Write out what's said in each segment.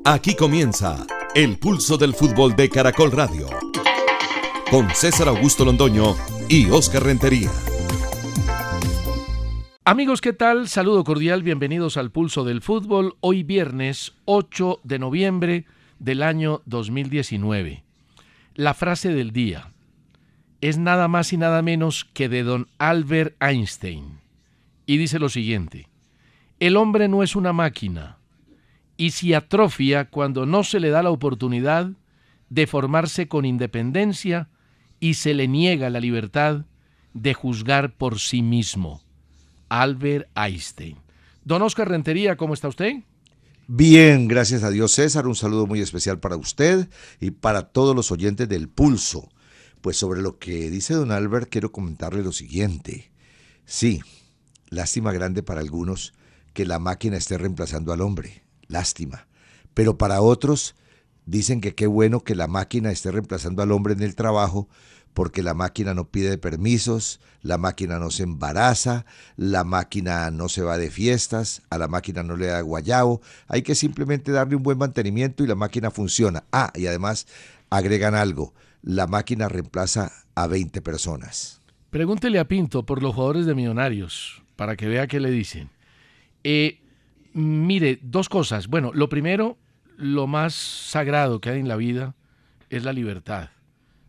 Aquí comienza El Pulso del Fútbol de Caracol Radio, con César Augusto Londoño y Óscar Rentería. Amigos, ¿qué tal? Saludo cordial, bienvenidos al Pulso del Fútbol, hoy viernes 8 de noviembre del año 2019. La frase del día es nada más y nada menos que de don Albert Einstein, y dice lo siguiente: el hombre no es una máquina, y se atrofia cuando no se le da la oportunidad de formarse con independencia y se le niega la libertad de juzgar por sí mismo. Albert Einstein. Don Óscar Rentería, ¿cómo está usted? Bien, gracias a Dios, César. Un saludo muy especial para usted y para todos los oyentes del Pulso. Pues sobre lo que dice don Albert, quiero comentarle lo siguiente. Sí, lástima grande para algunos que la máquina esté reemplazando al hombre. Lástima. Pero para otros dicen que qué bueno que la máquina esté reemplazando al hombre en el trabajo, porque la máquina no pide permisos, la máquina no se embaraza, la máquina no se va de fiestas, a la máquina no le da guayabo, hay que simplemente darle un buen mantenimiento y la máquina funciona. Ah, y además agregan algo, la máquina reemplaza a 20 personas. Pregúntele a Pinto por los jugadores de Millonarios, para que vea qué le dicen. Mire, dos cosas. Bueno, lo primero, lo más sagrado que hay en la vida es la libertad.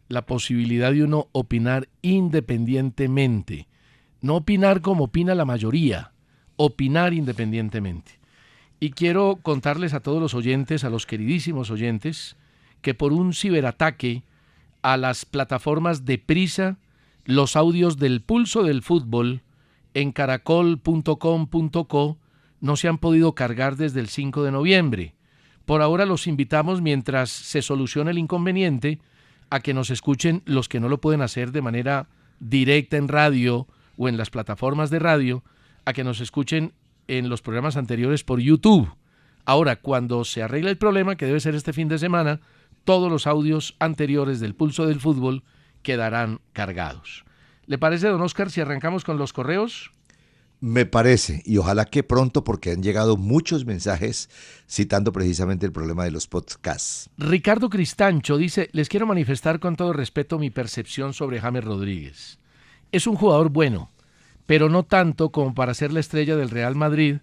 La posibilidad de uno opinar independientemente. No opinar como opina la mayoría, opinar independientemente. Y quiero contarles a todos los oyentes, a los queridísimos oyentes, que por un ciberataque a las plataformas de Prisa, los audios del Pulso del Fútbol en caracol.com.co no se han podido cargar desde el 5 de noviembre. Por ahora los invitamos, mientras se soluciona el inconveniente, a que nos escuchen los que no lo pueden hacer de manera directa en radio o en las plataformas de radio, a que nos escuchen en los programas anteriores por YouTube. Ahora, cuando se arregle el problema, que debe ser este fin de semana, todos los audios anteriores del Pulso del Fútbol quedarán cargados. ¿Le parece, don Óscar, si arrancamos con los correos? Me parece, y ojalá que pronto, porque han llegado muchos mensajes citando precisamente el problema de los podcasts. Ricardo Cristancho dice: les quiero manifestar con todo respeto mi percepción sobre James Rodríguez. Es un jugador bueno, pero no tanto como para ser la estrella del Real Madrid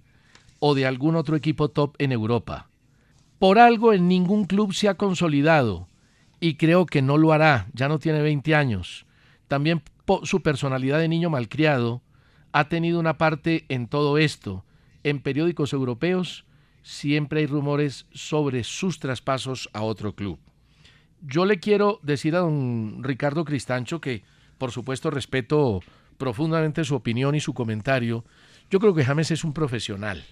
o de algún otro equipo top en Europa. Por algo en ningún club se ha consolidado, y creo que no lo hará, ya no tiene 20 años. También su personalidad de niño malcriado ha tenido una parte en todo esto. En periódicos europeos siempre hay rumores sobre sus traspasos a otro club. Yo le quiero decir a don Ricardo Cristancho que, por supuesto, respeto profundamente su opinión y su comentario. Yo creo que James es un profesional,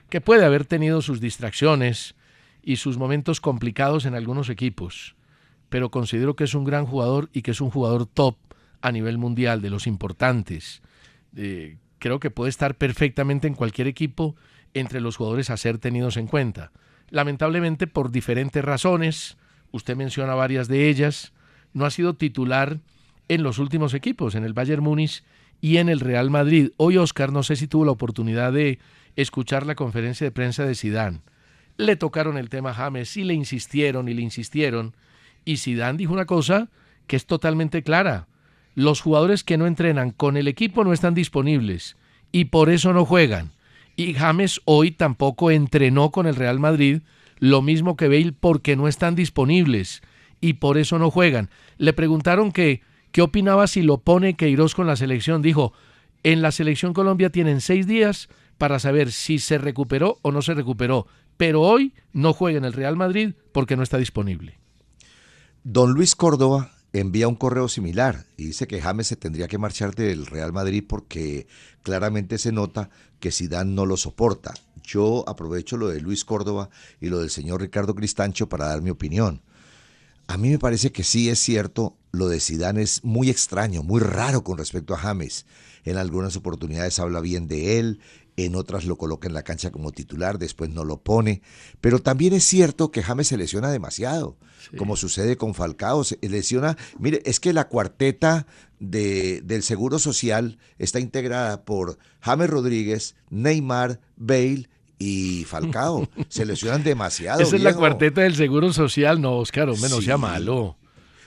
que puede haber tenido sus distracciones y sus momentos complicados en algunos equipos, pero considero que es un gran jugador y que es un jugador top a nivel mundial, de los importantes. Creo que puede estar perfectamente en cualquier equipo entre los jugadores a ser tenidos en cuenta. Lamentablemente, por diferentes razones, usted menciona varias de ellas, no ha sido titular en los últimos equipos, en el Bayern Múnich y en el Real Madrid. Hoy, Óscar, no sé si tuvo la oportunidad de escuchar la conferencia de prensa de Zidane. Le tocaron el tema a James y le insistieron, y Zidane dijo una cosa que es totalmente clara: los jugadores que no entrenan con el equipo no están disponibles y por eso no juegan. Y James hoy tampoco entrenó con el Real Madrid, lo mismo que Bale, porque no están disponibles y por eso no juegan. Le preguntaron qué opinaba si lo pone Queiroz con la selección. Dijo: en la selección Colombia tienen 6 días para saber si se recuperó o no se recuperó, pero hoy no juega en el Real Madrid porque no está disponible. Don Luis Córdoba envía un correo similar y dice que James se tendría que marchar del Real Madrid porque claramente se nota que Zidane no lo soporta. Yo aprovecho lo de Luis Córdoba y lo del señor Ricardo Cristancho para dar mi opinión. A mí me parece que sí es cierto, lo de Zidane es muy extraño, muy raro con respecto a James. En algunas oportunidades habla bien de él, en otras lo coloca en la cancha como titular, después no lo pone. Pero también es cierto que James se lesiona demasiado, sí, como sucede con Falcao, se lesiona. Mire, es que la cuarteta del Seguro Social está integrada por James Rodríguez, Neymar, Bale y Falcao. Se lesionan demasiado. Esa es la viejo. cuarteta del Seguro Social. No, Oscar, hombre, no sea Sí. malo.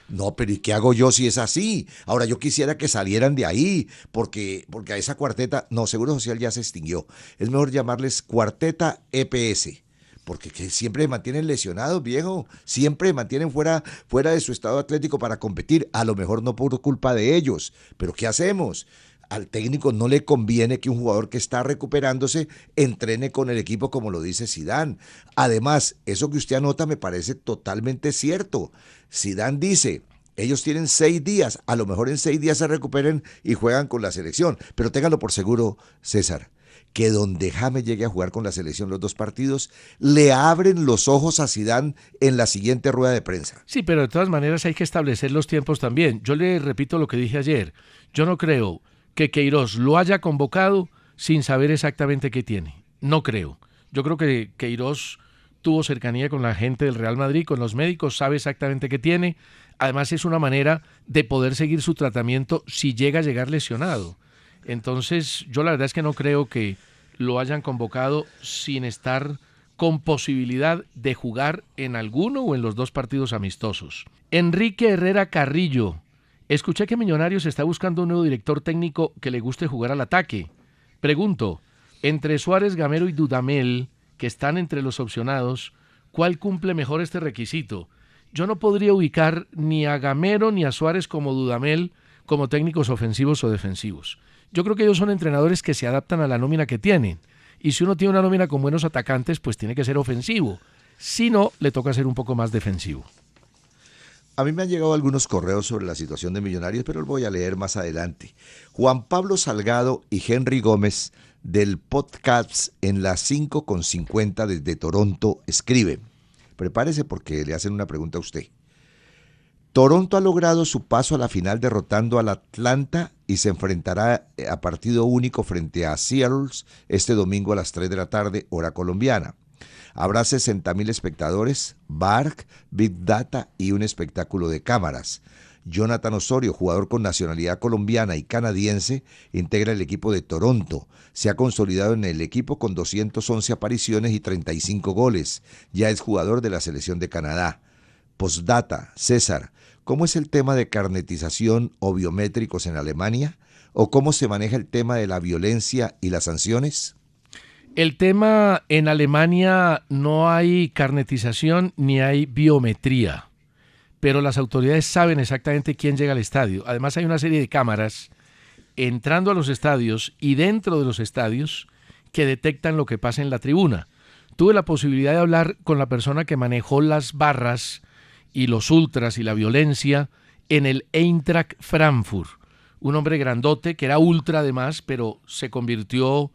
No, pero ¿y qué hago yo si es así? Ahora, yo quisiera que salieran de ahí, porque a esa cuarteta, no, Seguro Social ya se extinguió. Es mejor llamarles cuarteta EPS, porque que siempre mantienen lesionados, viejo. Siempre mantienen fuera de su estado atlético para competir. A lo mejor no por culpa de ellos, pero ¿qué hacemos? Al técnico no le conviene que un jugador que está recuperándose entrene con el equipo como lo dice Zidane. Además, eso que usted anota me parece totalmente cierto. Zidane dice, ellos tienen 6 días, a lo mejor en 6 días se recuperen y juegan con la selección, pero téngalo por seguro, César, que donde James llegue a jugar con la selección los 2 partidos, le abren los ojos a Zidane en la siguiente rueda de prensa. Sí, pero de todas maneras hay que establecer los tiempos también. Yo le repito lo que dije ayer. Yo no creo que Queiroz lo haya convocado sin saber exactamente qué tiene. No creo. Yo creo que Queiroz tuvo cercanía con la gente del Real Madrid, con los médicos, sabe exactamente qué tiene. Además es una manera de poder seguir su tratamiento si llega a llegar lesionado. Entonces yo la verdad es que no creo que lo hayan convocado sin estar con posibilidad de jugar en alguno o en los 2 partidos amistosos. Enrique Herrera Carrillo. Escuché que Millonarios está buscando un nuevo director técnico que le guste jugar al ataque. Pregunto, entre Suárez, Gamero y Dudamel, que están entre los opcionados, ¿cuál cumple mejor este requisito? Yo no podría ubicar ni a Gamero ni a Suárez como Dudamel como técnicos ofensivos o defensivos. Yo creo que ellos son entrenadores que se adaptan a la nómina que tienen. Y si uno tiene una nómina con buenos atacantes, pues tiene que ser ofensivo. Si no, le toca ser un poco más defensivo. A mí me han llegado algunos correos sobre la situación de Millonarios, pero los voy a leer más adelante. Juan Pablo Salgado y Henry Gómez del podcast en las 5:50 desde Toronto escriben. Prepárese porque le hacen una pregunta a usted. Toronto ha logrado su paso a la final derrotando al Atlanta y se enfrentará a partido único frente a Seattle este domingo a las 3 de la tarde, hora colombiana. Habrá 60,000 espectadores, bar, Big Data y un espectáculo de cámaras. Jonathan Osorio, jugador con nacionalidad colombiana y canadiense, integra el equipo de Toronto. Se ha consolidado en el equipo con 211 apariciones y 35 goles. Ya es jugador de la selección de Canadá. Postdata, César, ¿cómo es el tema de carnetización o biométricos en Alemania? ¿O cómo se maneja el tema de la violencia y las sanciones? El tema en Alemania no hay carnetización ni hay biometría, pero las autoridades saben exactamente quién llega al estadio. Además hay una serie de cámaras entrando a los estadios y dentro de los estadios que detectan lo que pasa en la tribuna. Tuve la posibilidad de hablar con la persona que manejó las barras y los ultras y la violencia en el Eintracht Frankfurt. Un hombre grandote que era ultra además, pero se convirtió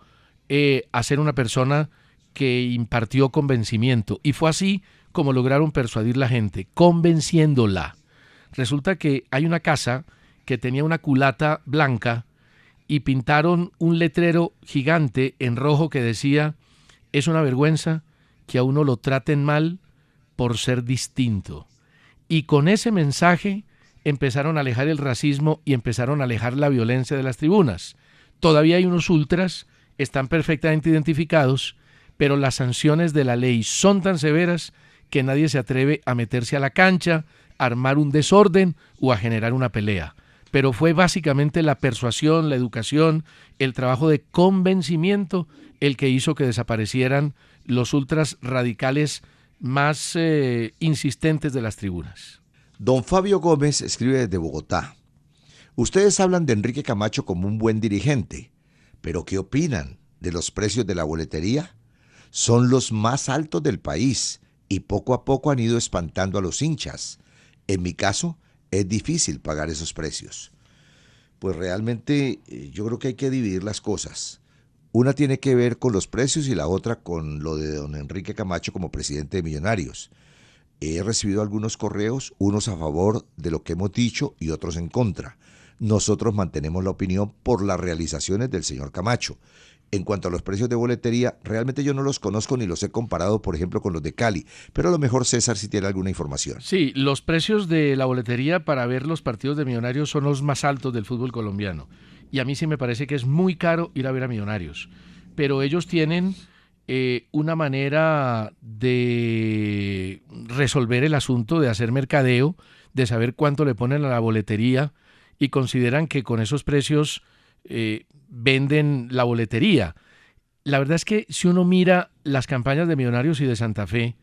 a ser una persona que impartió convencimiento. Y fue así como lograron persuadir la gente, convenciéndola. Resulta que hay una casa que tenía una culata blanca y pintaron un letrero gigante en rojo que decía: es una vergüenza que a uno lo traten mal por ser distinto. Y con ese mensaje empezaron a alejar el racismo y empezaron a alejar la violencia de las tribunas. Todavía hay unos ultras, están perfectamente identificados, pero las sanciones de la ley son tan severas que nadie se atreve a meterse a la cancha, a armar un desorden o a generar una pelea. Pero fue básicamente la persuasión, la educación, el trabajo de convencimiento el que hizo que desaparecieran los ultras radicales más insistentes de las tribunas. Don Fabio Gómez escribe desde Bogotá. Ustedes hablan de Enrique Camacho como un buen dirigente, pero ¿qué opinan de los precios de la boletería? Son los más altos del país y poco a poco han ido espantando a los hinchas. En mi caso, es difícil pagar esos precios. Pues realmente yo creo que hay que dividir las cosas. Una tiene que ver con los precios y la otra con lo de don Enrique Camacho como presidente de Millonarios. He recibido algunos correos, unos a favor de lo que hemos dicho y otros en contra. Nosotros mantenemos la opinión por las realizaciones del señor Camacho. En cuanto a los precios de boletería, realmente yo no los conozco ni los he comparado, por ejemplo, con los de Cali, pero a lo mejor César sí tiene alguna información. Sí, los precios de la boletería para ver los partidos de Millonarios son los más altos del fútbol colombiano. Y a mí sí me parece que es muy caro ir a ver a Millonarios. Pero ellos tienen una manera de resolver el asunto, de hacer mercadeo, de saber cuánto le ponen a la boletería y consideran que con esos precios venden la boletería. La verdad es que si uno mira las campañas de Millonarios y de Santa Fe,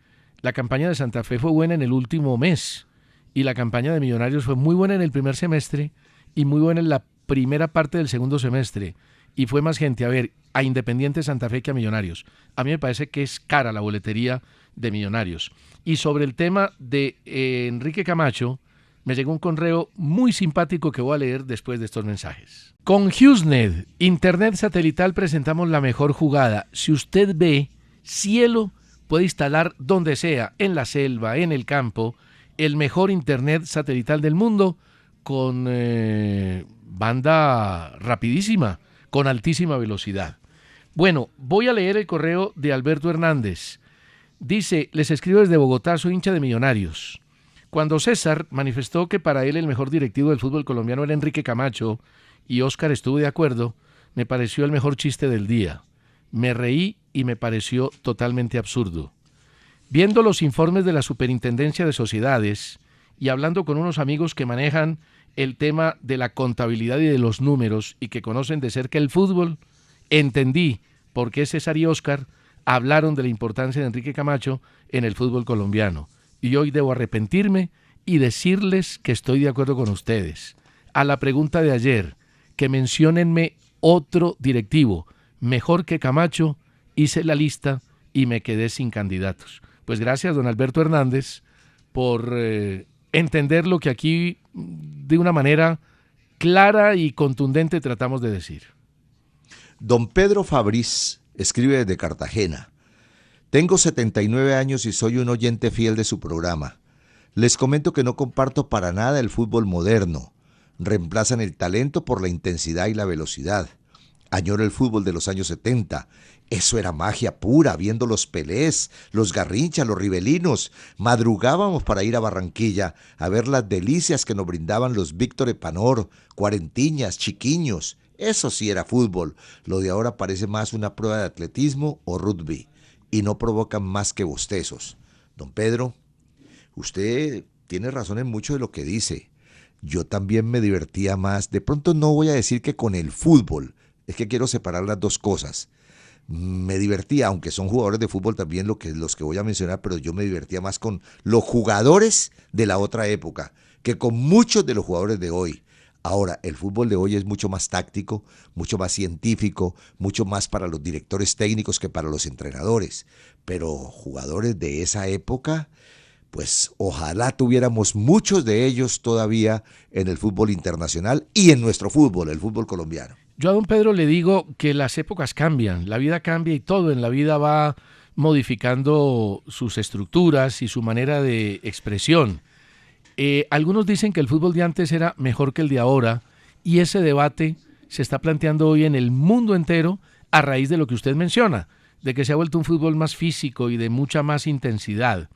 la campaña de Santa Fe fue buena en el último mes y la campaña de Millonarios fue muy buena en el primer semestre y muy buena en la primera parte del segundo semestre. Y fue más gente a ver a Independiente Santa Fe que a Millonarios. A mí me parece que es cara la boletería de Millonarios. Y sobre el tema de Enrique Camacho, me llegó un correo muy simpático que voy a leer después de estos mensajes. Con HughesNet, Internet satelital, presentamos la mejor jugada. Si usted ve cielo, puede instalar donde sea, en la selva, en el campo, el mejor Internet satelital del mundo con banda rapidísima, con altísima velocidad. Bueno, voy a leer el correo de Alberto Hernández. Dice, les escribo desde Bogotá, soy hincha de Millonarios. Cuando César manifestó que para él el mejor directivo del fútbol colombiano era Enrique Camacho y Óscar estuvo de acuerdo, me pareció el mejor chiste del día. Me reí y me pareció totalmente absurdo. Viendo los informes de la Superintendencia de Sociedades y hablando con unos amigos que manejan el tema de la contabilidad y de los números y que conocen de cerca el fútbol, entendí por qué César y Óscar hablaron de la importancia de Enrique Camacho en el fútbol colombiano. Y hoy debo arrepentirme y decirles que estoy de acuerdo con ustedes. A la pregunta de ayer, que menciónenme otro directivo mejor que Camacho, hice la lista y me quedé sin candidatos. Pues gracias, don Alberto Hernández, por entender lo que aquí de una manera clara y contundente tratamos de decir. Don Pedro Fabriz escribe desde Cartagena. Tengo 79 años y soy un oyente fiel de su programa. Les comento que no comparto para nada el fútbol moderno. Reemplazan el talento por la intensidad y la velocidad. Añoro el fútbol de los años 70. Eso era magia pura, viendo los Pelés, los Garrincha, los Rivelinos. Madrugábamos para ir a Barranquilla a ver las delicias que nos brindaban los Víctor Epanor, Cuarentiñas, Chiquiños. Eso sí era fútbol. Lo de ahora parece más una prueba de atletismo o rugby. Y no provocan más que bostezos. Don Pedro, usted tiene razón en mucho de lo que dice. Yo también me divertía más. De pronto no voy a decir que con el fútbol. Es que quiero separar las dos cosas. Me divertía, aunque son jugadores de fútbol también los que voy a mencionar, pero yo me divertía más con los jugadores de la otra época que con muchos de los jugadores de hoy. Ahora, el fútbol de hoy es mucho más táctico, mucho más científico, mucho más para los directores técnicos que para los entrenadores. Pero jugadores de esa época, pues ojalá tuviéramos muchos de ellos todavía en el fútbol internacional y en nuestro fútbol, el fútbol colombiano. Yo a don Pedro le digo que las épocas cambian, la vida cambia y todo en la vida va modificando sus estructuras y su manera de expresión. Algunos dicen que el fútbol de antes era mejor que el de ahora y ese debate se está planteando hoy en el mundo entero a raíz de lo que usted menciona, de que se ha vuelto un fútbol más físico y de mucha más intensidad.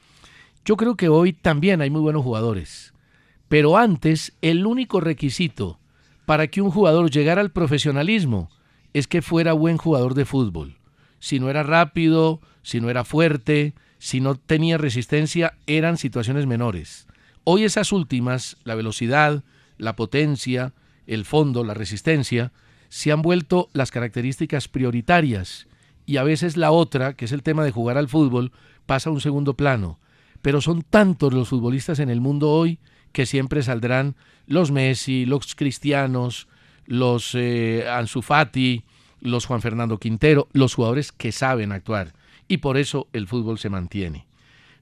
Yo creo que hoy también hay muy buenos jugadores, pero antes el único requisito para que un jugador llegara al profesionalismo es que fuera buen jugador de fútbol. Si no era rápido, si no era fuerte, si no tenía resistencia, eran situaciones menores. Hoy esas últimas, la velocidad, la potencia, el fondo, la resistencia, se han vuelto las características prioritarias y a veces la otra, que es el tema de jugar al fútbol, pasa a un segundo plano. Pero son tantos los futbolistas en el mundo hoy que siempre saldrán los Messi, los Cristianos, los Ansu Fati, los Juan Fernando Quintero, los jugadores que saben actuar. Y por eso el fútbol se mantiene.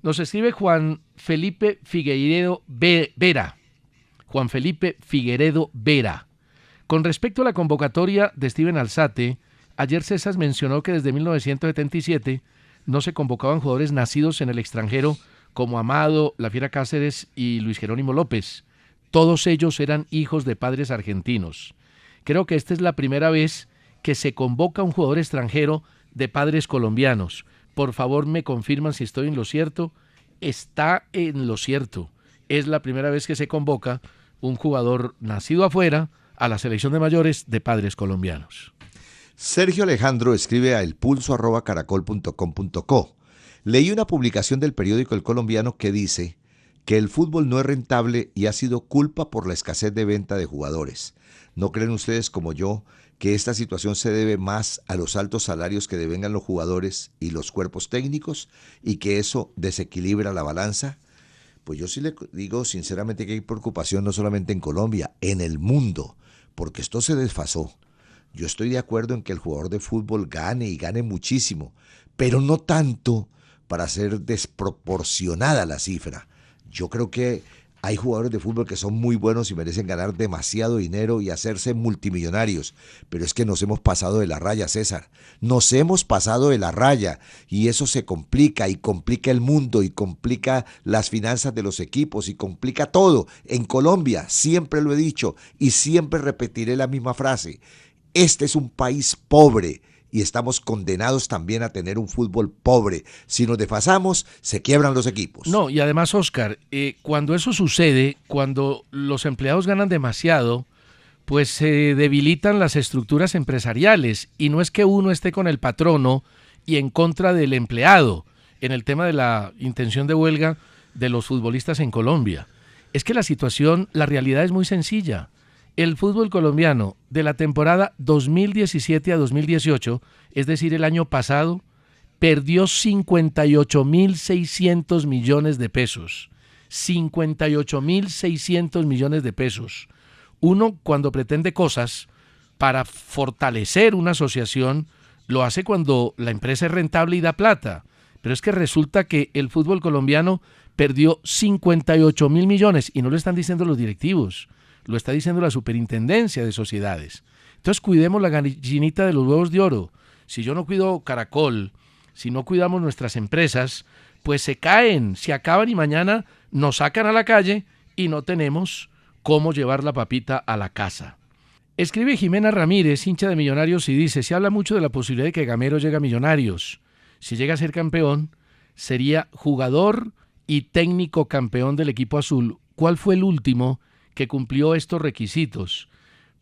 Nos escribe Juan Felipe Figueiredo Vera. Juan Felipe Figueiredo Vera. Con respecto a la convocatoria de Steven Alzate, ayer César mencionó que desde 1977 no se convocaban jugadores nacidos en el extranjero como Amado, La Fiera Cáceres y Luis Jerónimo López. Todos ellos eran hijos de padres argentinos. Creo que esta es la primera vez que se convoca a un jugador extranjero de padres colombianos. Por favor, me confirman si estoy en lo cierto. Está en lo cierto. Es la primera vez que se convoca un jugador nacido afuera a la selección de mayores de padres colombianos. Sergio Alejandro escribe a elpulso@caracol.com.co. Leí una publicación del periódico El Colombiano que dice que el fútbol no es rentable y ha sido culpa por la escasez de venta de jugadores. ¿No creen ustedes como yo que esta situación se debe más a los altos salarios que devengan los jugadores y los cuerpos técnicos y que eso desequilibra la balanza? Pues yo sí le digo sinceramente que hay preocupación no solamente en Colombia, en el mundo, porque esto se desfasó. Yo estoy de acuerdo en que el jugador de fútbol gane y gane muchísimo, pero no tanto para ser desproporcionada la cifra. Yo creo que hay jugadores de fútbol que son muy buenos y merecen ganar demasiado dinero y hacerse multimillonarios, pero es que nos hemos pasado de la raya, César. Nos hemos pasado de la raya y eso se complica y complica el mundo y complica las finanzas de los equipos y complica todo. En Colombia, siempre lo he dicho y siempre repetiré la misma frase. Este es un país pobre y estamos condenados también a tener un fútbol pobre. Si nos desfasamos, se quiebran los equipos. No, y además, Oscar, cuando eso sucede, cuando los empleados ganan demasiado, pues se debilitan las estructuras empresariales y no es que uno esté con el patrono y en contra del empleado en el tema de la intención de huelga de los futbolistas en Colombia. Es que la situación, la realidad es muy sencilla. El fútbol colombiano de la temporada 2017 a 2018, es decir, el año pasado, perdió 58.600 millones de pesos. 58.600 millones de pesos. Uno, cuando pretende cosas para fortalecer una asociación, lo hace cuando la empresa es rentable y da plata. Pero es que resulta que el fútbol colombiano perdió 58.000 millones y no lo están diciendo los directivos. Lo está diciendo la Superintendencia de Sociedades. Entonces cuidemos la gallinita de los huevos de oro. Si yo no cuido Caracol, si no cuidamos nuestras empresas, pues se caen, se acaban y mañana nos sacan a la calle y no tenemos cómo llevar la papita a la casa. Escribe Jimena Ramírez, hincha de Millonarios, y dice, se habla mucho de la posibilidad de que Gamero llegue a Millonarios. Si llega a ser campeón, sería jugador y técnico campeón del equipo azul. ¿Cuál fue el último que cumplió estos requisitos?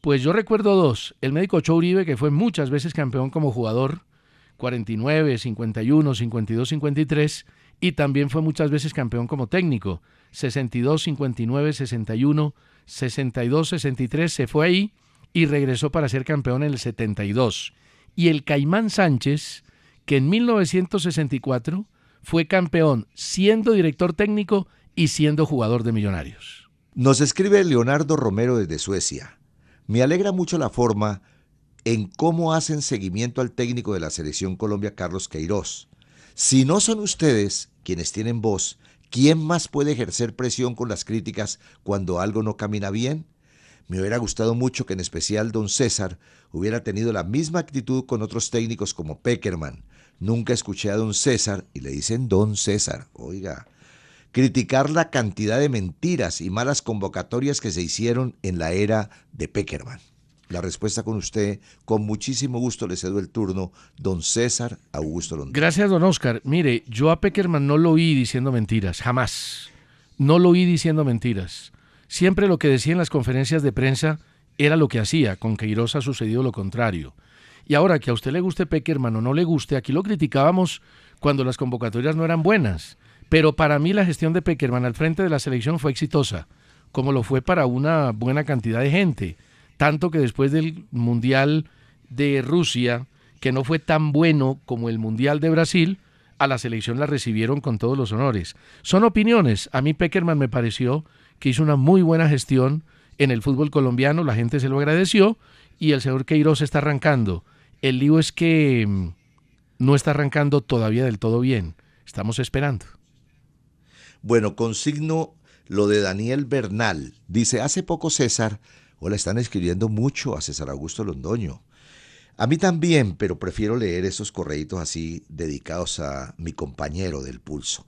Pues yo recuerdo dos. El médico Ochoa Uribe, que fue muchas veces campeón como jugador, 49, 51, 52, 53, y también fue muchas veces campeón como técnico, 62, 59, 61, 62, 63, se fue ahí y regresó para ser campeón en el 72. Y el Caimán Sánchez, que en 1964 fue campeón siendo director técnico y siendo jugador de Millonarios. Nos escribe Leonardo Romero desde Suecia. Me alegra mucho la forma en cómo hacen seguimiento al técnico de la Selección Colombia, Carlos Queiroz. Si no son ustedes quienes tienen voz, ¿quién más puede ejercer presión con las críticas cuando algo no camina bien? Me hubiera gustado mucho que en especial don César hubiera tenido la misma actitud con otros técnicos como Pekerman. Nunca escuché a don César, y le dicen don César, oiga, criticar la cantidad de mentiras y malas convocatorias que se hicieron en la era de Pekerman. La respuesta con usted, con muchísimo gusto le cedo el turno, don César Augusto Londoño. Gracias, don Oscar. Mire, yo a Pekerman no lo oí diciendo mentiras, jamás. No lo oí diciendo mentiras. Siempre lo que decía en las conferencias de prensa era lo que hacía. Con Queiroz ha sucedido lo contrario. Y ahora, que a usted le guste Pekerman o no le guste, aquí lo criticábamos cuando las convocatorias no eran buenas. Pero para mí la gestión de Pekerman al frente de la selección fue exitosa, como lo fue para una buena cantidad de gente. Tanto que después del Mundial de Rusia, que no fue tan bueno como el Mundial de Brasil, a la selección la recibieron con todos los honores. Son opiniones. A mí Pekerman me pareció que hizo una muy buena gestión en el fútbol colombiano, la gente se lo agradeció y el señor Queiroz está arrancando. El lío es que no está arrancando todavía del todo bien. Estamos esperando. Bueno, consigno lo de Daniel Bernal. Dice, hace poco César, o le están escribiendo mucho a César Augusto Londoño. A mí también, pero prefiero leer esos correitos así dedicados a mi compañero del Pulso.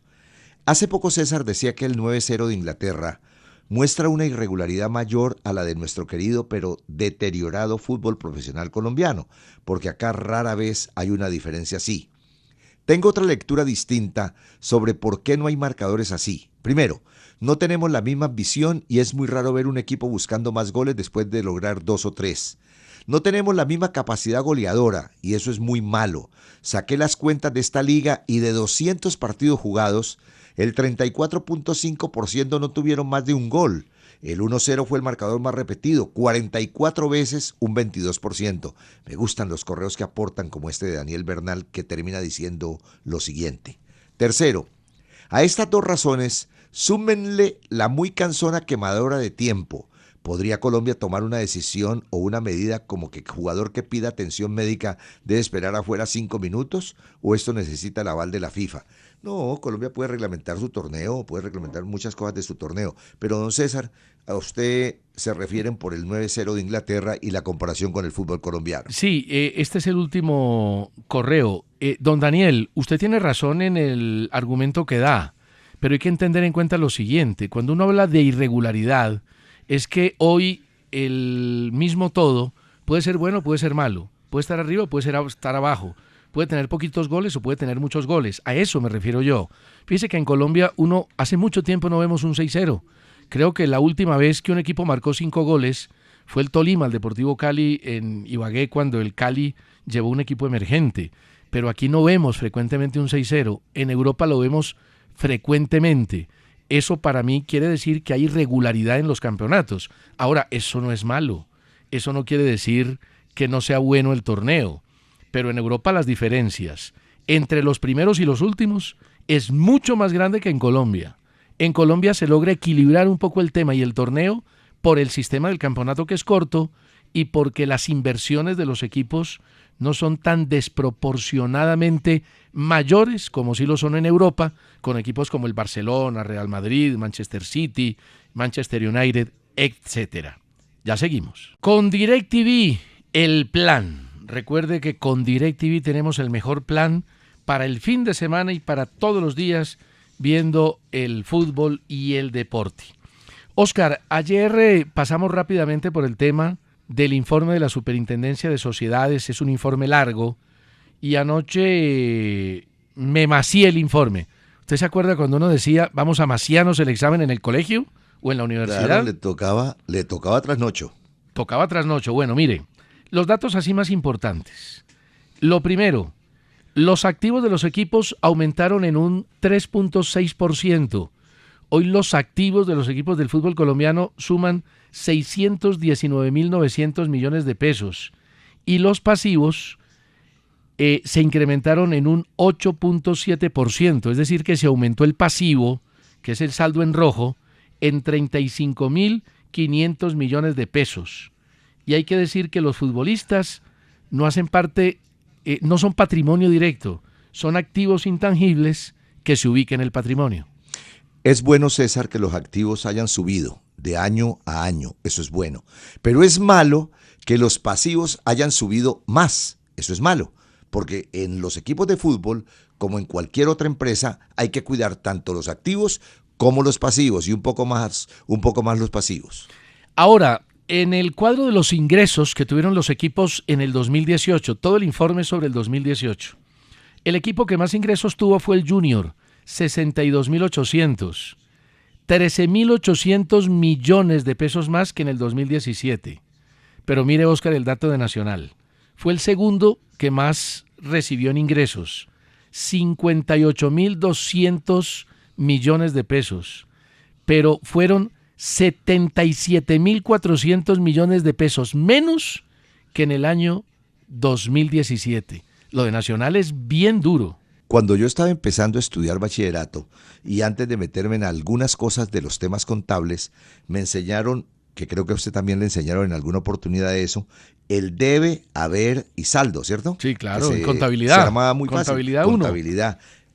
Hace poco César decía que el 9-0 de Inglaterra muestra una irregularidad mayor a la de nuestro querido pero deteriorado fútbol profesional colombiano, porque acá rara vez hay una diferencia así. Tengo otra lectura distinta sobre por qué no hay marcadores así. Primero, no tenemos la misma visión y es muy raro ver un equipo buscando más goles después de lograr 2 o 3. No tenemos la misma capacidad goleadora y eso es muy malo. Saqué las cuentas de esta liga y de 200 partidos jugados, el 34.5% no tuvieron más de un gol. El 1-0 fue el marcador más repetido, 44 veces un 22%. Me gustan los correos que aportan como este de Daniel Bernal, que termina diciendo lo siguiente. Tercero, a estas dos razones, súmenle la muy cansona quemadora de tiempo. ¿Podría Colombia tomar una decisión o una medida como que el jugador que pida atención médica debe esperar afuera 5 minutos? ¿O esto necesita el aval de la FIFA? No, Colombia puede reglamentar su torneo, puede reglamentar muchas cosas de su torneo. Pero, don César, a usted se refieren por el 9-0 de Inglaterra y la comparación con el fútbol colombiano. Sí, este es el último correo. Don Daniel, usted tiene razón en el argumento que da, pero hay que tener en cuenta lo siguiente. Cuando uno habla de irregularidad, es que hoy el mismo todo puede ser bueno, puede ser malo, puede estar arriba, puede estar abajo, puede tener poquitos goles o puede tener muchos goles. A eso me refiero yo. Fíjese que en Colombia hace mucho tiempo no vemos un 6-0. Creo que la última vez que un equipo marcó 5 goles fue el Tolima, el Deportivo Cali en Ibagué, cuando el Cali llevó un equipo emergente. Pero aquí no vemos frecuentemente un 6-0. En Europa lo vemos frecuentemente. Eso para mí quiere decir que hay irregularidad en los campeonatos. Ahora, eso no es malo. Eso no quiere decir que no sea bueno el torneo. Pero en Europa las diferencias entre los primeros y los últimos es mucho más grande que en Colombia. En Colombia se logra equilibrar un poco el tema y el torneo por el sistema del campeonato, que es corto, y porque las inversiones de los equipos no son tan desproporcionadamente mayores como sí lo son en Europa, con equipos como el Barcelona, Real Madrid, Manchester City, Manchester United, etcétera. Ya seguimos. Con DirecTV, el plan. Recuerde que con DirecTV tenemos el mejor plan para el fin de semana y para todos los días viendo el fútbol y el deporte. Oscar, ayer pasamos rápidamente por el tema del informe de la Superintendencia de Sociedades. Es un informe largo y anoche me macié el informe. ¿Usted se acuerda cuando uno decía vamos a maciarnos el examen en el colegio o en la universidad? Claro, le tocaba trasnocho. Tocaba trasnocho. Bueno, mire, los datos así más importantes. Lo primero, los activos de los equipos aumentaron en un 3.6%. Hoy los activos de los equipos del fútbol colombiano suman 619.900 millones de pesos y los pasivos se incrementaron en un 8.7%, es decir que se aumentó el pasivo, que es el saldo en rojo, en 35.500 millones de pesos. Y hay que decir que los futbolistas no hacen parte, no son patrimonio directo, son activos intangibles que se ubican en el patrimonio. Es bueno, César, que los activos hayan subido de año a año, eso es bueno. Pero es malo que los pasivos hayan subido más, eso es malo. Porque en los equipos de fútbol, como en cualquier otra empresa, hay que cuidar tanto los activos como los pasivos y un poco más los pasivos. Ahora, en el cuadro de los ingresos que tuvieron los equipos en el 2018, todo el informe sobre el 2018, el equipo que más ingresos tuvo fue el Junior, 62.800, 13.800 millones de pesos más que en el 2017. Pero mire, Oscar, el dato de Nacional. Fue el segundo que más recibió en ingresos, 58.200 millones de pesos, pero fueron 77.400 millones de pesos menos que en el año 2017. Lo de Nacional es bien duro. Cuando yo estaba empezando a estudiar bachillerato y antes de meterme en algunas cosas de los temas contables, me enseñaron, que creo que a usted también le enseñaron en alguna oportunidad de eso, el debe, haber y saldo, ¿cierto? Sí, claro, en contabilidad. Se llamaba muy contabilidad fácil. 1.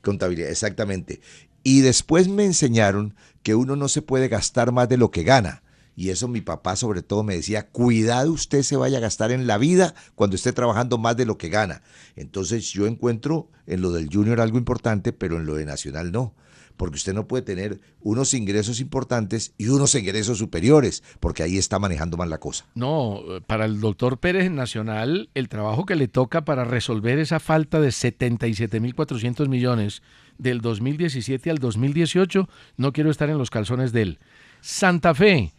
Contabilidad, exactamente. Y después me enseñaron que uno no se puede gastar más de lo que gana. Y eso mi papá sobre todo me decía, cuidado usted se vaya a gastar en la vida cuando esté trabajando más de lo que gana. Entonces yo encuentro en lo del Junior algo importante, pero en lo de Nacional no. Porque usted no puede tener unos ingresos importantes y unos ingresos superiores, porque ahí está manejando mal la cosa. No, para el doctor Pérez en Nacional, el trabajo que le toca para resolver esa falta de 77.400 millones del 2017 al 2018, no quiero estar en los calzones de él. Santa Fe,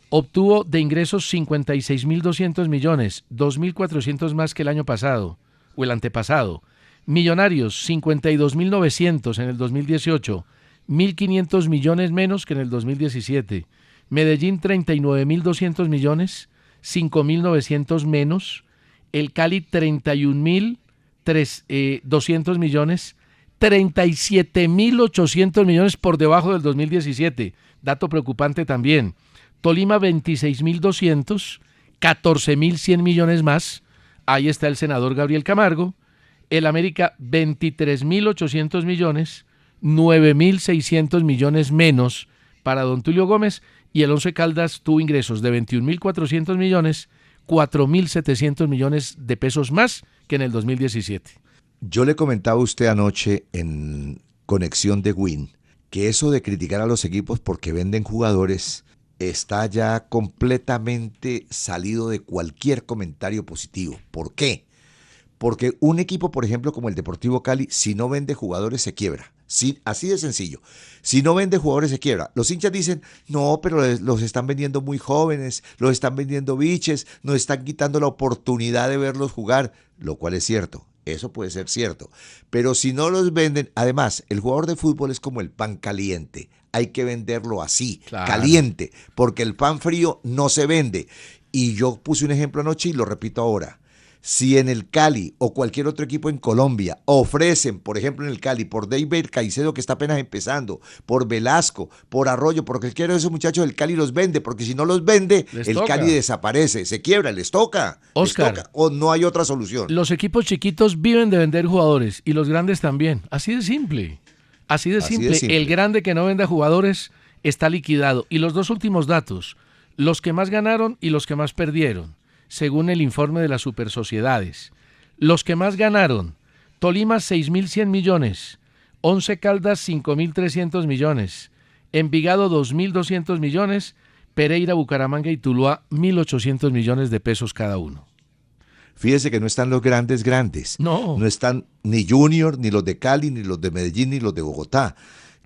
obtuvo de ingresos 56.200 millones, 2.400 más que el año pasado, o el antepasado. Millonarios, 52.900 en el 2018, 1.500 millones menos que en el 2017. Medellín, 39.200 millones, 5.900 menos. El Cali, 31.200 millones, 37.800 millones por debajo del 2017. Dato preocupante también. Tolima, 26.200, 14.100 millones más. Ahí está el senador Gabriel Camargo. El América, 23.800 millones, 9.600 millones menos para don Tulio Gómez. Y el Once Caldas tuvo ingresos de 21.400 millones, 4.700 millones de pesos más que en el 2017. Yo le comentaba a usted anoche en Conexión de Win que eso de criticar a los equipos porque venden jugadores está ya completamente salido de cualquier comentario positivo. ¿Por qué? Porque un equipo, por ejemplo, como el Deportivo Cali, si no vende jugadores se quiebra. Sí, así de sencillo. Si no vende jugadores se quiebra. Los hinchas dicen, no, pero los están vendiendo muy jóvenes, los están vendiendo biches, nos están quitando la oportunidad de verlos jugar, lo cual es cierto. Eso puede ser cierto. Pero si no los venden, además, el jugador de fútbol es como el pan caliente. Hay que venderlo así, claro, caliente, porque el pan frío no se vende. Y yo puse un ejemplo anoche y lo repito ahora. Si en el Cali o cualquier otro equipo en Colombia ofrecen, por ejemplo en el Cali, por David Caicedo que está apenas empezando, por Velasco, por Arroyo, porque cualquiera de esos muchachos del Cali los vende, porque si no los vende, el Cali desaparece, se quiebra, les toca, o no hay otra solución. Los equipos chiquitos viven de vender jugadores y los grandes también, así de simple. Así de simple. El grande que no venda jugadores está liquidado. Y los dos últimos datos, los que más ganaron y los que más perdieron, según el informe de las supersociedades. Los que más ganaron, Tolima 6.100 millones, Once Caldas 5.300 millones, Envigado 2.200 millones, Pereira, Bucaramanga y Tuluá 1.800 millones de pesos cada uno. Fíjese que no están los grandes. No están ni Junior, ni los de Cali, ni los de Medellín, ni los de Bogotá.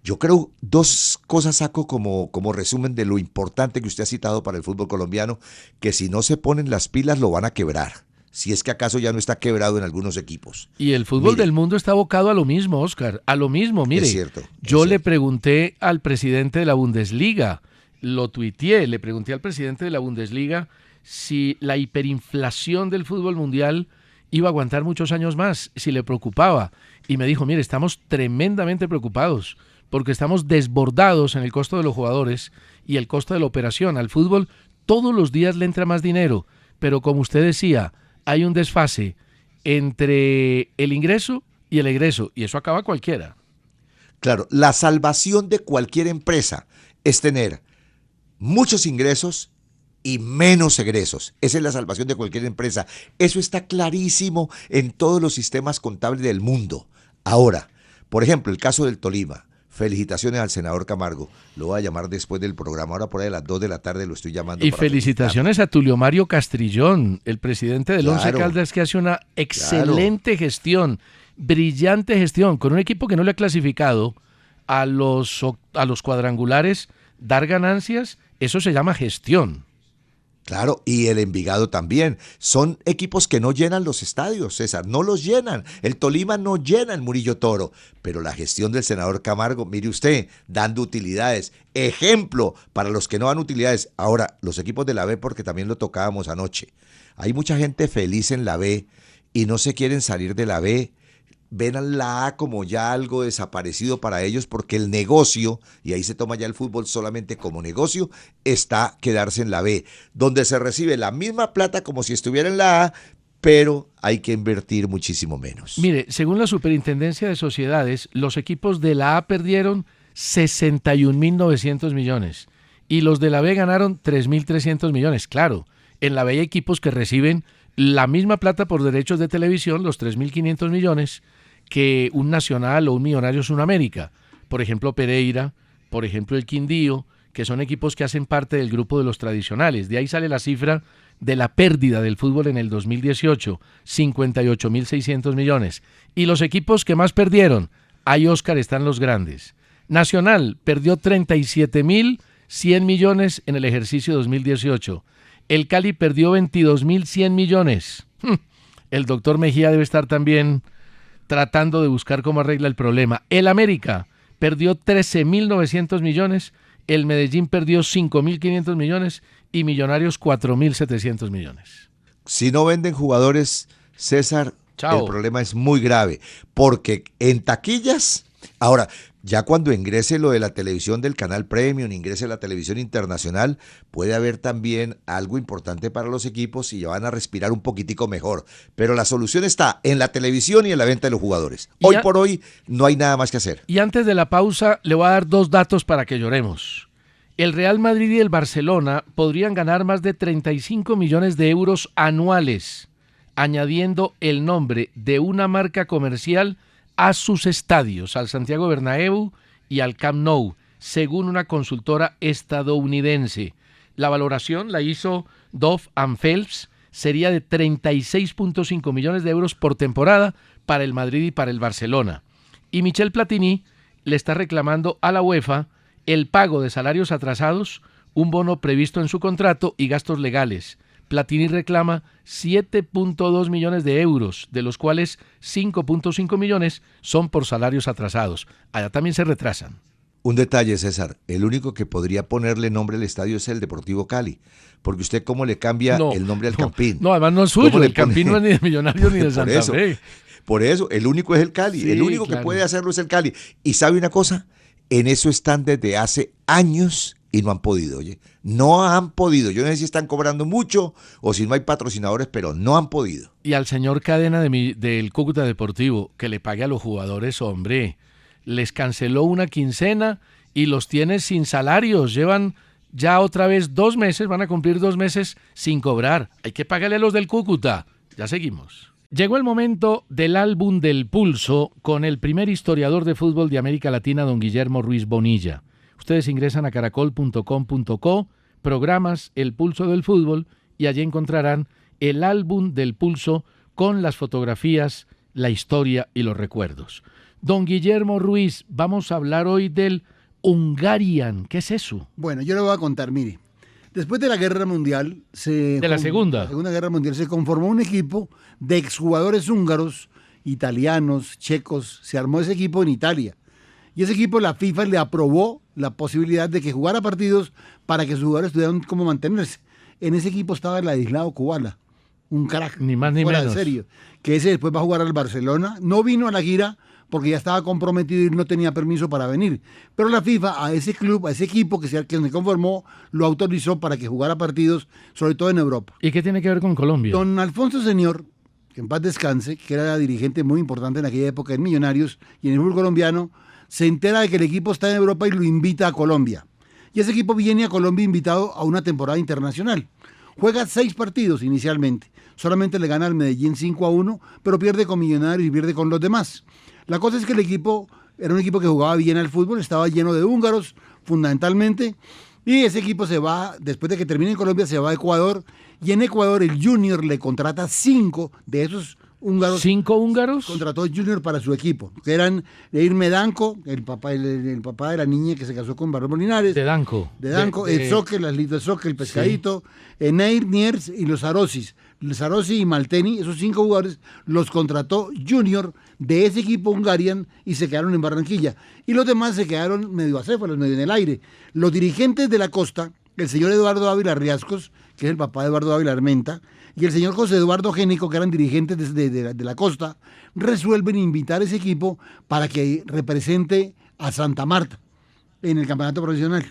Yo creo dos cosas saco como resumen de lo importante que usted ha citado para el fútbol colombiano, que si no se ponen las pilas lo van a quebrar, si es que acaso ya no está quebrado en algunos equipos. Y el fútbol del mundo está abocado a lo mismo, Oscar, a lo mismo. Mire, es cierto, yo le pregunté al presidente de la Bundesliga, lo tuiteé, le pregunté al presidente de la Bundesliga si la hiperinflación del fútbol mundial iba a aguantar muchos años más, si le preocupaba. Y me dijo, mire, estamos tremendamente preocupados, porque estamos desbordados en el costo de los jugadores y el costo de la operación. Al fútbol todos los días le entra más dinero, pero como usted decía, hay un desfase entre el ingreso y el egreso, y eso acaba cualquiera. Claro, la salvación de cualquier empresa es tener muchos ingresos y menos egresos. Esa es la salvación de cualquier empresa. Eso está clarísimo en todos los sistemas contables del mundo. Ahora, por ejemplo, el caso del Tolima. Felicitaciones al senador Camargo. Lo voy a llamar después del programa. Ahora por ahí a las 2 de la tarde lo estoy llamando. Y felicitaciones a Tulio Mario Castrillón, el presidente del Once Caldas, que hace una excelente gestión, brillante gestión, con un equipo que no le ha clasificado a los cuadrangulares, dar ganancias, eso se llama gestión. Claro, y el Envigado también. Son equipos que no llenan los estadios, César, no los llenan. El Tolima no llena el Murillo Toro, pero la gestión del senador Camargo, mire usted, dando utilidades. Ejemplo para los que no dan utilidades. Ahora, los equipos de la B, porque también lo tocábamos anoche. Hay mucha gente feliz en la B y no se quieren salir de la B. Ven a la A como ya algo desaparecido para ellos porque el negocio, y ahí se toma ya el fútbol solamente como negocio, está quedarse en la B, donde se recibe la misma plata como si estuviera en la A, pero hay que invertir muchísimo menos. Mire, según la Superintendencia de Sociedades, los equipos de la A perdieron 61.900 millones y los de la B ganaron 3.300 millones. Claro, en la B hay equipos que reciben la misma plata por derechos de televisión, los 3.500 millones, que un Nacional o un Millonarios Sudamérica. Por ejemplo, Pereira, por ejemplo, el Quindío, que son equipos que hacen parte del grupo de los tradicionales. De ahí sale la cifra de la pérdida del fútbol en el 2018, 58.600 millones. Y los equipos que más perdieron, ahí, Oscar, están los grandes. Nacional perdió 37.000 100 millones en el ejercicio 2018. El Cali perdió 22.100 millones. El doctor Mejía debe estar también tratando de buscar cómo arregla el problema. El América perdió 13.900 millones, el Medellín perdió 5.500 millones y Millonarios 4.700 millones. Si no venden jugadores, César, Chao. El problema es muy grave, porque en taquillas, ahora, ya cuando ingrese lo de la televisión del canal Premium, ingrese la televisión internacional, puede haber también algo importante para los equipos y ya van a respirar un poquitico mejor. Pero la solución está en la televisión y en la venta de los jugadores. Hoy por hoy no hay nada más que hacer. Y antes de la pausa, le voy a dar 2 datos para que lloremos. El Real Madrid y el Barcelona podrían ganar más de 35 millones de euros anuales, añadiendo el nombre de una marca comercial a sus estadios, al Santiago Bernabéu y al Camp Nou, según una consultora estadounidense. La valoración la hizo Dove & Phelps, sería de 36.5 millones de euros por temporada para el Madrid y para el Barcelona. Y Michel Platini le está reclamando a la UEFA el pago de salarios atrasados, un bono previsto en su contrato y gastos legales. Platini reclama 7.2 millones de euros, de los cuales 5.5 millones son por salarios atrasados. Allá también se retrasan. Un detalle, César, el único que podría ponerle nombre al estadio es el Deportivo Cali, porque usted cómo le cambia el nombre al Campín. No, además no es suyo, el Campín no es ni de Millonarios ni de Santa Fe. Por eso, el único es el Cali, Sí, el único que puede hacerlo es el Cali. Y ¿sabe una cosa? En eso están desde hace años y no han podido, oye, no han podido. Yo no sé si están cobrando mucho o si no hay patrocinadores, pero no han podido. Y al señor Cadena del Cúcuta Deportivo, que le pague a los jugadores, hombre, les canceló una quincena y los tiene sin salarios. Llevan ya otra vez 2 meses, van a cumplir 2 meses sin cobrar. Hay que pagarle a los del Cúcuta. Ya seguimos. Llegó el momento del álbum del pulso con el primer historiador de fútbol de América Latina, don Guillermo Ruiz Bonilla. Ustedes ingresan a caracol.com.co, programas El Pulso del Fútbol y allí encontrarán el álbum del pulso con las fotografías, la historia y los recuerdos. Don Guillermo Ruiz, vamos a hablar hoy del Hungarian. ¿Qué es eso? Bueno, yo le voy a contar, mire. Después de la Guerra Mundial, la Segunda Guerra Mundial, se conformó un equipo de exjugadores húngaros, italianos, checos. Se armó ese equipo en Italia. Y ese equipo, la FIFA le aprobó la posibilidad de que jugara partidos para que sus jugadores tuvieran cómo mantenerse. En ese equipo estaba el Ladislao Kubala, un crack, ni más ni menos, de serio, que ese después va a jugar al Barcelona. No vino a la gira porque ya estaba comprometido y no tenía permiso para venir. Pero la FIFA a ese club, a ese equipo que se conformó, lo autorizó para que jugara partidos, sobre todo en Europa. ¿Y qué tiene que ver con Colombia? Don Alfonso Señor, que en paz descanse, que era dirigente muy importante en aquella época en Millonarios y en el fútbol colombiano, se entera de que el equipo está en Europa y lo invita a Colombia. Y ese equipo viene a Colombia invitado a una temporada internacional. Juega 6 partidos inicialmente. Solamente le gana al Medellín 5-1, pero pierde con Millonarios y pierde con los demás. La cosa es que el equipo era un equipo que jugaba bien al fútbol, estaba lleno de húngaros, fundamentalmente, y ese equipo se va, después de que termine en Colombia, se va a Ecuador, y en Ecuador el Junior le contrata 5 de esos húngaros. ¿5 húngaros? Contrató Junior para su equipo, que eran Leir Medanco, el papá de la niña que se casó con Barros Molinares. De Danco. El Soque, las Litos Soque, el Pescadito, sí. Neir, Niers y los Arosis. Sarossi y Malteni, esos 5 jugadores, los contrató Junior de ese equipo Hungarian y se quedaron en Barranquilla. Y los demás se quedaron medio acéfalos, medio en el aire. Los dirigentes de la costa, el señor Eduardo Ávila Riascos, que es el papá de Eduardo Ávila Armenta, y el señor José Eduardo Génico, que eran dirigentes de la costa, resuelven invitar a ese equipo para que represente a Santa Marta en el campeonato profesional.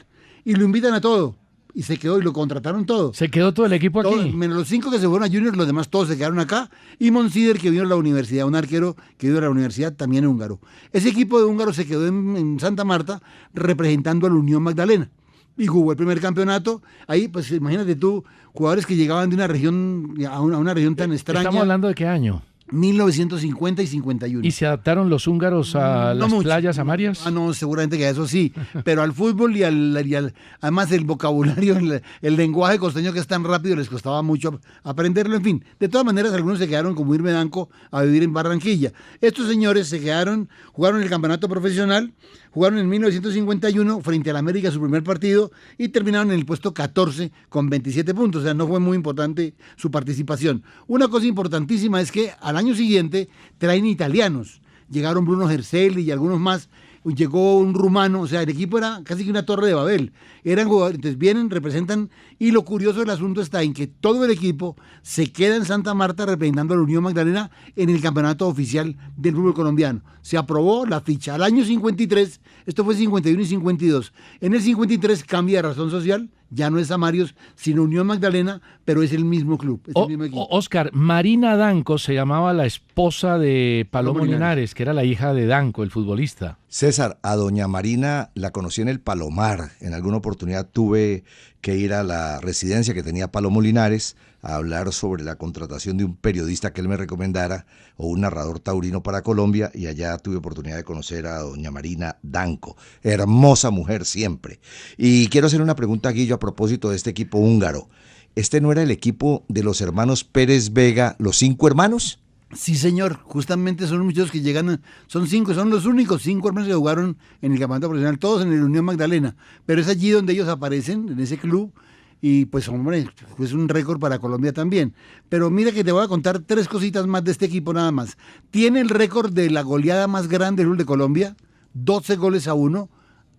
Y lo invitan a todo. Y se quedó y lo contrataron todo. ¿Se quedó todo el equipo aquí? Menos los 5 que se fueron a Junior, los demás todos se quedaron acá. Y Monsider, que vino a la universidad, un arquero que vino a la universidad también húngaro. Ese equipo de húngaros se quedó en Santa Marta representando a la Unión Magdalena. Y jugó el primer campeonato. Ahí, pues imagínate tú, jugadores que llegaban de una región a una región tan extraña. ¿Estamos hablando de qué año? 1950 y 51. ¿Y se adaptaron los húngaros a las playas amarias? No, seguramente que a eso sí, pero al fútbol y además el vocabulario, el lenguaje costeño que es tan rápido, les costaba mucho aprenderlo, en fin. De todas maneras, algunos se quedaron como Irmedanco a vivir en Barranquilla. Estos señores se quedaron, jugaron el campeonato profesional, Jugaron en 1951 frente al América su primer partido y terminaron en el puesto 14 con 27 puntos, o sea, no fue muy importante su participación. Una cosa importantísima es que al año siguiente traen italianos, llegaron Bruno Gerselli y algunos más, llegó un rumano, o sea, el equipo era casi que una torre de Babel, eran jugadores, entonces vienen, representan, y lo curioso del asunto está en que todo el equipo se queda en Santa Marta representando a la Unión Magdalena en el campeonato oficial del fútbol colombiano. Se aprobó la ficha al año 53, esto fue 51 y 52, en el 53 cambia de razón social, ya no es Amarios, sino Unión Magdalena, pero es el mismo club, es el mismo equipo. Oscar, Marina Danco se llamaba la esposa de Palomo Linares, que era la hija de Danco, el futbolista. César, a doña Marina la conocí en el Palomar. En alguna oportunidad tuve que ir a la residencia que tenía Palomo Linares a hablar sobre la contratación de un periodista que él me recomendara o un narrador taurino para Colombia, y allá tuve oportunidad de conocer a doña Marina Danco. Hermosa mujer siempre. Y quiero hacer una pregunta a Guillo a propósito de este equipo húngaro. ¿Este no era el equipo de los hermanos Pérez Vega, los 5 hermanos? Sí, señor, justamente son muchos que llegan, son 5, son los únicos 5 hermanos que jugaron en el campeonato profesional, todos en el Unión Magdalena, pero es allí donde ellos aparecen, en ese club, y pues hombre, es un récord para Colombia también. Pero mira que te voy a contar 3 cositas más de este equipo nada más. Tiene el récord de la goleada más grande del fútbol de Colombia, 12-1,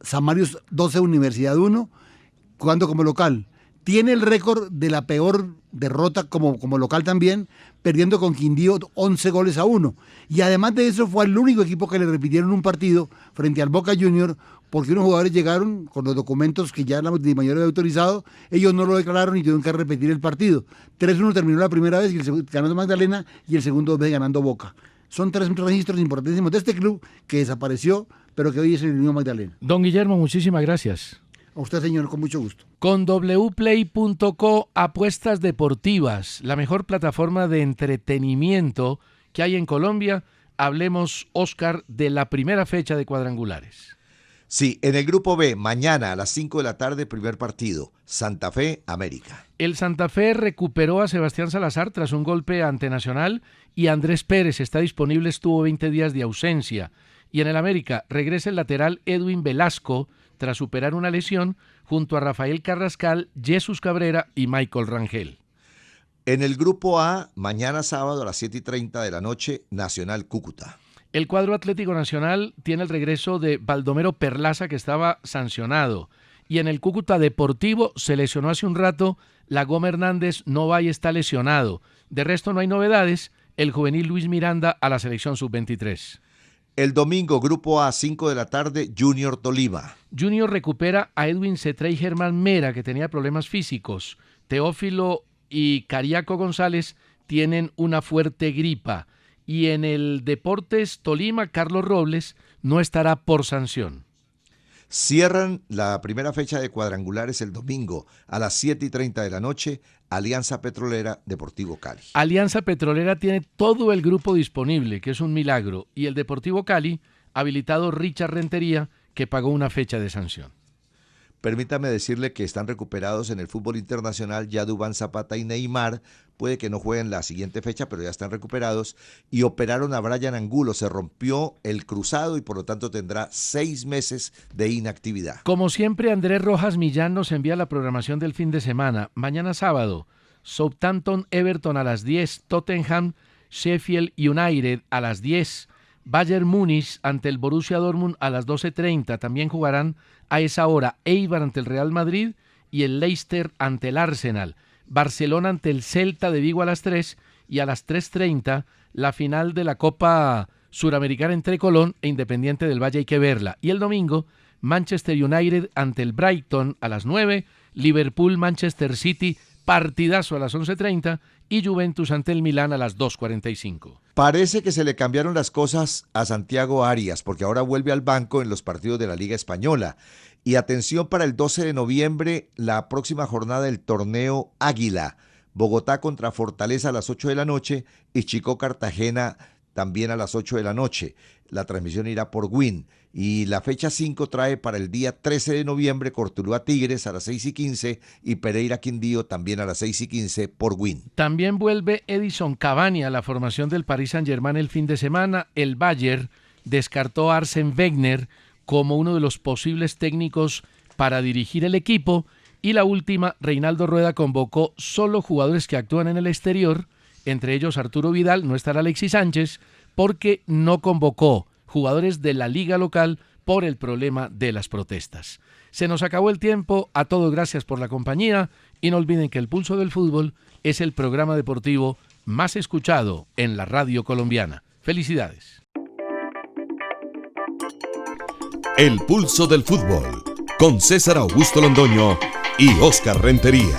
Samarios 12, Universidad 1, jugando como local. Tiene el récord de la peor derrota como local también, perdiendo con Quindío 11-1. Y además de eso fue el único equipo que le repitieron un partido frente al Boca Junior, porque unos jugadores llegaron con los documentos que ya la mayoría había autorizado, ellos no lo declararon y tuvieron que repetir el partido. 3-1 terminó la primera vez, ganando Magdalena, y el segundo vez ganando Boca. Son 3 registros importantísimos de este club que desapareció, pero que hoy es el Unión Magdalena. Don Guillermo, muchísimas gracias. A usted, señor, con mucho gusto. Con wplay.co, apuestas deportivas, la mejor plataforma de entretenimiento que hay en Colombia. Hablemos, Oscar, de la primera fecha de cuadrangulares. Sí, en el grupo B, mañana a las 5 de la tarde, primer partido, Santa Fe, América. El Santa Fe recuperó a Sebastián Salazar tras un golpe ante Nacional, y Andrés Pérez está disponible, estuvo 20 días de ausencia. Y en el América regresa el lateral Edwin Velasco tras superar una lesión, junto a Rafael Carrascal, Jesús Cabrera y Michael Rangel. En el grupo A, mañana sábado a las 7:30 de la noche, Nacional Cúcuta. El cuadro Atlético Nacional tiene el regreso de Baldomero Perlaza, que estaba sancionado. Y en el Cúcuta Deportivo se lesionó hace un rato la Goma Hernández, no va y está lesionado. De resto no hay novedades. El juvenil Luis Miranda a la selección sub-23. El domingo, grupo A, 5 de la tarde, Junior Tolima. Junior recupera a Edwin Cetré y Germán Mera, que tenía problemas físicos. Teófilo y Cariaco González tienen una fuerte gripa. Y en el Deportes Tolima, Carlos Robles no estará por sanción. Cierran la primera fecha de cuadrangulares el domingo a las 7:30 de la noche, Alianza Petrolera, Deportivo Cali. Alianza Petrolera tiene todo el grupo disponible, que es un milagro, y el Deportivo Cali, habilitado Richard Rentería, que pagó una fecha de sanción. Permítame decirle que están recuperados en el fútbol internacional ya Duván Zapata y Neymar, puede que no jueguen la siguiente fecha, pero ya están recuperados, y operaron a Brian Angulo, se rompió el cruzado y por lo tanto tendrá 6 meses de inactividad. Como siempre, Andrés Rojas Millán nos envía la programación del fin de semana. Mañana sábado, Southampton Everton a las 10, Tottenham Sheffield United a las 10, Bayern Múnich ante el Borussia Dortmund a las 12:30. También jugarán a esa hora Eibar ante el Real Madrid y el Leicester ante el Arsenal. Barcelona ante el Celta de Vigo a las 3 y a las 3:30 la final de la Copa Suramericana entre Colón e Independiente del Valle, hay que verla. Y el domingo, Manchester United ante el Brighton a las 9, Liverpool Manchester City, partidazo a las 11:30 y Juventus ante el Milán a las 2:45. Parece que se le cambiaron las cosas a Santiago Arias, porque ahora vuelve al banco en los partidos de la Liga Española. Y atención para el 12 de noviembre, la próxima jornada del torneo Águila. Bogotá contra Fortaleza a las 8 de la noche y Chico Cartagena también a las 8 de la noche. La transmisión irá por Win. Y la fecha 5 trae para el día 13 de noviembre Cortuluá Tigres a las 6:15 y Pereira Quindío también a las 6:15 por Win. También vuelve Edison Cavani a la formación del Paris Saint-Germain el fin de semana. El Bayern descartó a Arsène Wenger como uno de los posibles técnicos para dirigir el equipo. Y la última, Reinaldo Rueda convocó solo jugadores que actúan en el exterior, entre ellos Arturo Vidal, no estará Alexis Sánchez, porque no convocó jugadores de la liga local por el problema de las protestas. Se nos acabó el tiempo, a todos gracias por la compañía y no olviden que El Pulso del Fútbol es el programa deportivo más escuchado en la radio colombiana. Felicidades. El Pulso del Fútbol, con César Augusto Londoño y Óscar Rentería.